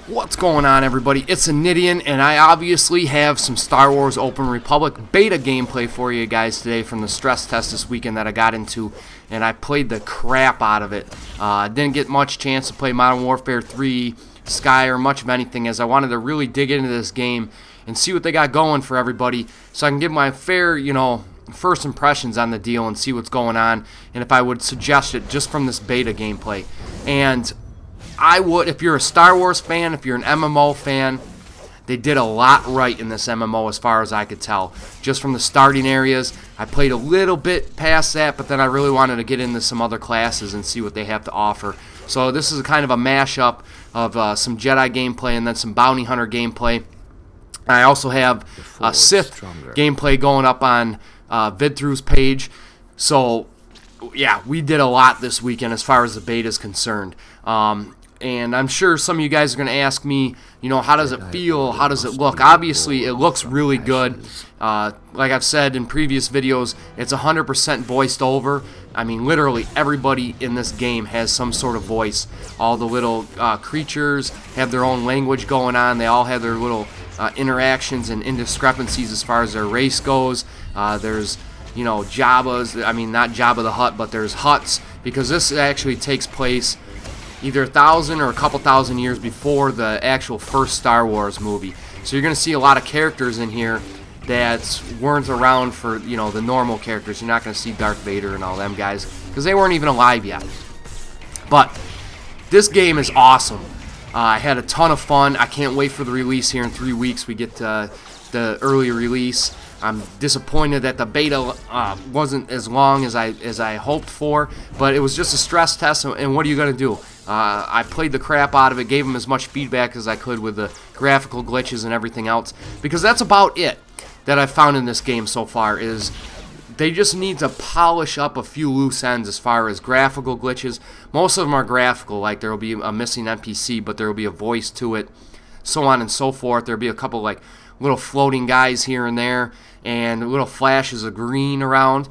What's going on, everybody? It's TheNidien, and I obviously have some Star Wars Open Republic beta gameplay for you guys today from the stress test this weekend that I got into, and I played the crap out of it. Didn't get much chance to play Modern Warfare 3, Sky, or much of anything, as I wanted to really dig into this game and see what they got going for everybody, so I can give my fair, first impressions on the deal and see what's going on, and if I would suggest it just from this beta gameplay. And I would, if you're a Star Wars fan, if you're an MMO fan, they did a lot right in this MMO as far as I could tell. Just from the starting areas, I played a little bit past that, but then I really wanted to get into some other classes and see what they have to offer. So this is kind of a mashup of some Jedi gameplay and then some Bounty Hunter gameplay. I also have Sith gameplay going up on VidThru's page. So yeah, we did a lot this weekend as far as the beta is concerned. And I'm sure some of you guys are going to ask me, how does it feel? How does it look? Obviously, it looks really good. Like I've said in previous videos, it's 100% voiced over. I mean, literally everybody in this game has some sort of voice. All the little creatures have their own language going on. They all have their little interactions and indiscrepancies as far as their race goes. There's, Jabba's, I mean, not Jabba the Hutt, but there's Hutts, because this actually takes place either 1,000 or a couple thousand years before the actual first Star Wars movie. So you're going to see a lot of characters in here that weren't around for, the normal characters. You're not going to see Darth Vader and all them guys, because they weren't even alive yet. But this game is awesome. I had a ton of fun. I can't wait for the release here in 3 weeks. We get the early release. I'm disappointed that the beta wasn't as long as I hoped for, but it was just a stress test, and what are you going to do? I played the crap out of it, gave them as much feedback as I could with the graphical glitches and everything else, because that's about it that I've found in this game so far, is they just need to polish up a few loose ends as far as graphical glitches. Most of them are graphical, like there will be a missing NPC, but there will be a voice to it, so on and so forth. There will be a couple like little floating guys here and there, and little flashes of green around.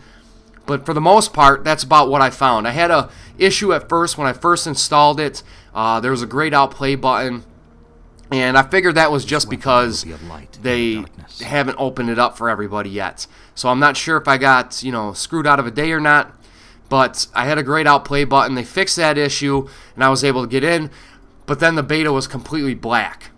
But for the most part, that's about what I found. I had a issue at first when I first installed it. There was a grayed out play button, and I figured that was just because they haven't opened it up for everybody yet. So I'm not sure if I got screwed out of a day or not, but I had a grayed out play button. They fixed that issue, and I was able to get in, but then the beta was completely black.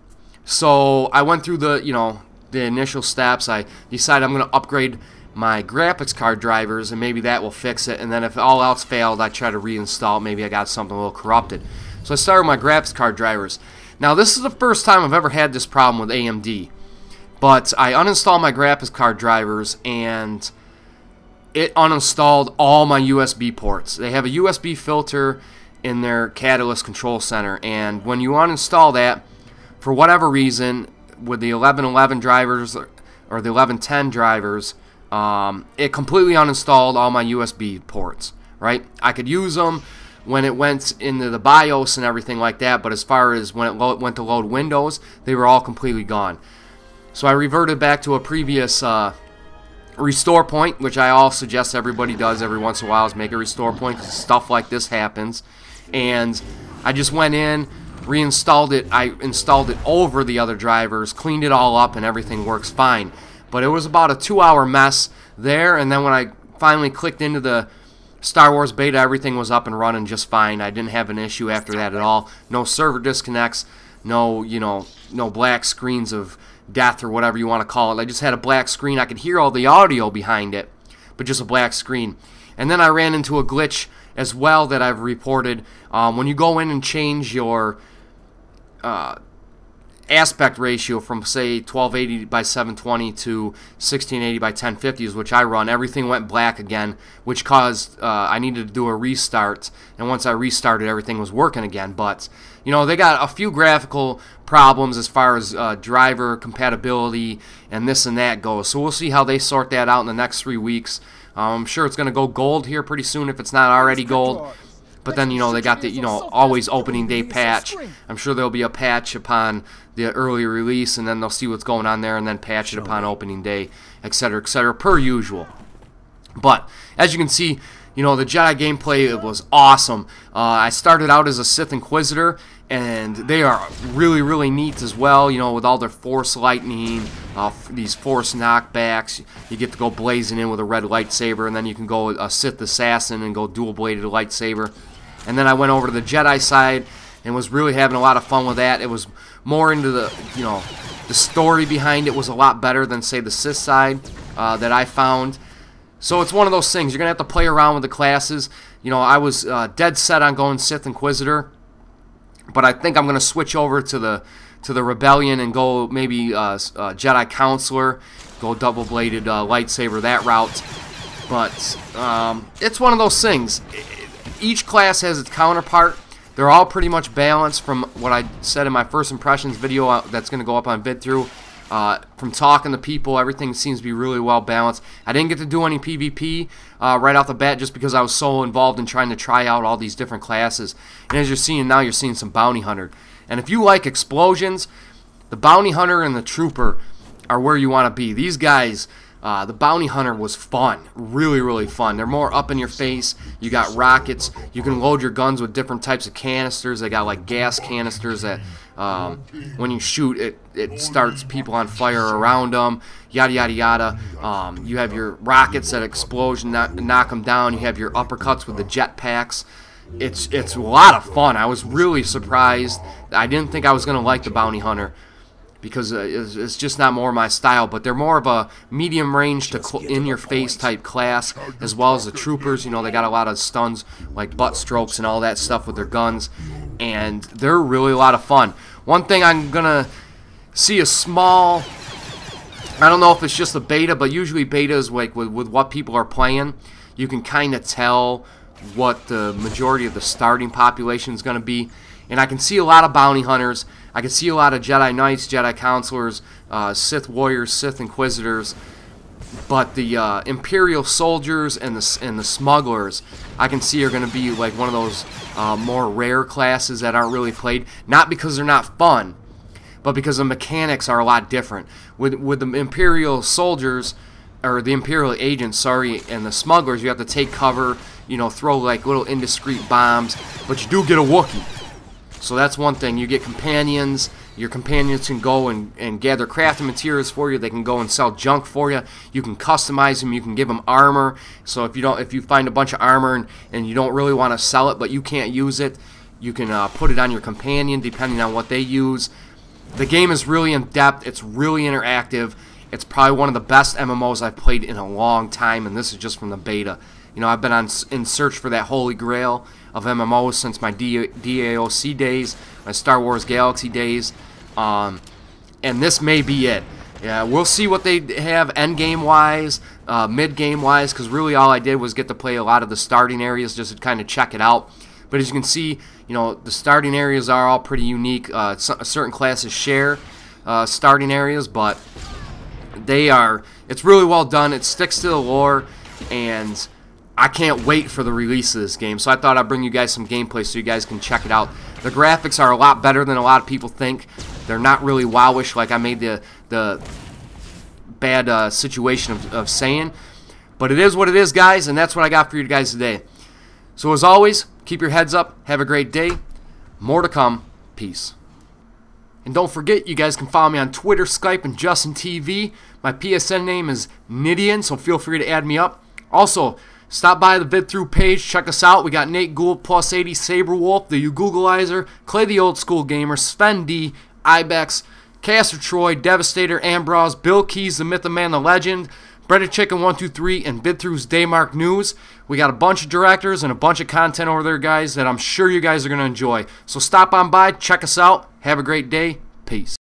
So I went through the initial steps. I decided I'm going to upgrade my graphics card drivers, and maybe that will fix it. And then if all else failed, I try to reinstall. Maybe I got something a little corrupted. So I started with my graphics card drivers. Now this is the first time I've ever had this problem with AMD, but I uninstalled my graphics card drivers and it uninstalled all my USB ports. They have a USB filter in their Catalyst control center, and when you uninstall that, for whatever reason, with the 1111 drivers or the 1110 drivers, it completely uninstalled all my USB ports, right? I could use them when it went into the BIOS and everything like that, but as far as when it went to load Windows, they were all completely gone. So I reverted back to a previous restore point, which I all suggest everybody does every once in a while, is make a restore point, because stuff like this happens. And I just went in, reinstalled it. I installed it over the other drivers, cleaned it all up, and everything works fine. But it was about a 2-hour mess there, and then when I finally clicked into the Star Wars beta, everything was up and running just fine. I didn't have an issue after that at all. No server disconnects, no black screens of death or whatever you want to call it. I just had a black screen. I could hear all the audio behind it, but just a black screen. And then I ran into a glitch as well that I've reported. When you go in and change your aspect ratio from, say, 1280 by 720 to 1680 by 1050, which I run, everything went black again, which caused I needed to do a restart, and once I restarted, everything was working again. But they got a few graphical problems as far as driver compatibility and this and that goes, so we'll see how they sort that out in the next 3 weeks. I'm sure it's going to go gold here pretty soon if it's not already gold. But then, they got the, always opening day patch. I'm sure there'll be a patch upon the early release, and then they'll see what's going on there, and then patch it upon opening day, etc., per usual. But, as you can see, You know, the Jedi gameplay, it was awesome. I started out as a Sith Inquisitor, and they are really, really neat as well, you know, with all their Force lightning, these Force knockbacks. You get to go blazing in with a red lightsaber, and then you can go a Sith Assassin and go dual-bladed lightsaber. And then I went over to the Jedi side and was really having a lot of fun with that. It was more into the, you know, the story behind it was a lot better than, say, the Sith side that I found. So it's one of those things. You're going to have to play around with the classes. You know, I was dead set on going Sith Inquisitor, but I think I'm going to switch over to the Rebellion and go maybe Jedi Counselor, go double-bladed lightsaber that route. But it's one of those things. Each class has its counterpart. They're all pretty much balanced from what I said in my first impressions video that's going to go up on VidThru. From talking to people, everything seems to be really well balanced. I didn't get to do any PvP right off the bat just because I was so involved in trying to try out all these different classes. And as you're seeing now, you're seeing some Bounty Hunter. And if you like explosions, the Bounty Hunter and the Trooper are where you want to be. These guys, the Bounty Hunter was fun, really, really fun. They're more up in your face. You got rockets. You can load your guns with different types of canisters. They got like gas canisters that when you shoot, it starts people on fire around them. Yada yada yada. You have your rockets that explosion, knock them down. You have your uppercuts with the jetpacks. It's a lot of fun. I was really surprised. I didn't think I was gonna like the Bounty Hunter, because it's just not more my style, but they're more of a medium range to in-your-face type class, as well as the troopers. You know, they got a lot of stuns, like butt strokes and all that stuff with their guns, and they're really a lot of fun. One thing I'm going to see a small, I don't know if it's just a beta, but usually betas, like with what people are playing, you can kind of tell what the majority of the starting population is going to be. And I can see a lot of Bounty Hunters. I can see a lot of Jedi Knights, Jedi Counselors, Sith Warriors, Sith Inquisitors. But the Imperial Soldiers and the Smugglers, I can see are going to be like one of those more rare classes that aren't really played. Not because they're not fun, but because the mechanics are a lot different. With the Imperial Soldiers, or the Imperial Agents, sorry, and the Smugglers, you have to take cover, you know, throw like little indiscreet bombs, but you do get a Wookiee. So that's one thing. You get companions. Your companions can go and gather crafting materials for you. They can go and sell junk for you. You can customize them. You can give them armor. So if you find a bunch of armor and you don't really want to sell it, but you can't use it, you can put it on your companion depending on what they use. The game is really in depth. It's really interactive. It's probably one of the best MMOs I've played in a long time, and this is just from the beta. You know, I've been in search for that holy grail of MMOs since my DAOC days, my Star Wars Galaxy days, and this may be it. Yeah, we'll see what they have endgame-wise, mid-game-wise, because really all I did was get to play a lot of the starting areas just to kind of check it out. But as you can see, you know, the starting areas are all pretty unique. Certain classes share starting areas, but it's really well done. It sticks to the lore, and I can't wait for the release of this game, so I thought I'd bring you guys some gameplay so you guys can check it out. The graphics are a lot better than a lot of people think. They're not really wowish like I made the bad situation of saying. But it is what it is, guys, and that's what I got for you guys today. So as always, keep your heads up. Have a great day. More to come. Peace. And don't forget, you guys can follow me on Twitter, Skype, and Justin TV. My PSN name is TheNidien, so feel free to add me up. Also, stop by the VidThru page, check us out. We got Nate Gould, Plus 80, Saberwolf, the Googleizer, Clay the Old School Gamer, Sven D, Ibex, Caster Troy, Devastator, Ambrose, Bill Keys, the Myth, the Man, the Legend, Breaded Chicken 123, and VidThru's Daymark News. We got a bunch of directors and a bunch of content over there, guys, that I'm sure you guys are going to enjoy. So stop on by, check us out. Have a great day. Peace.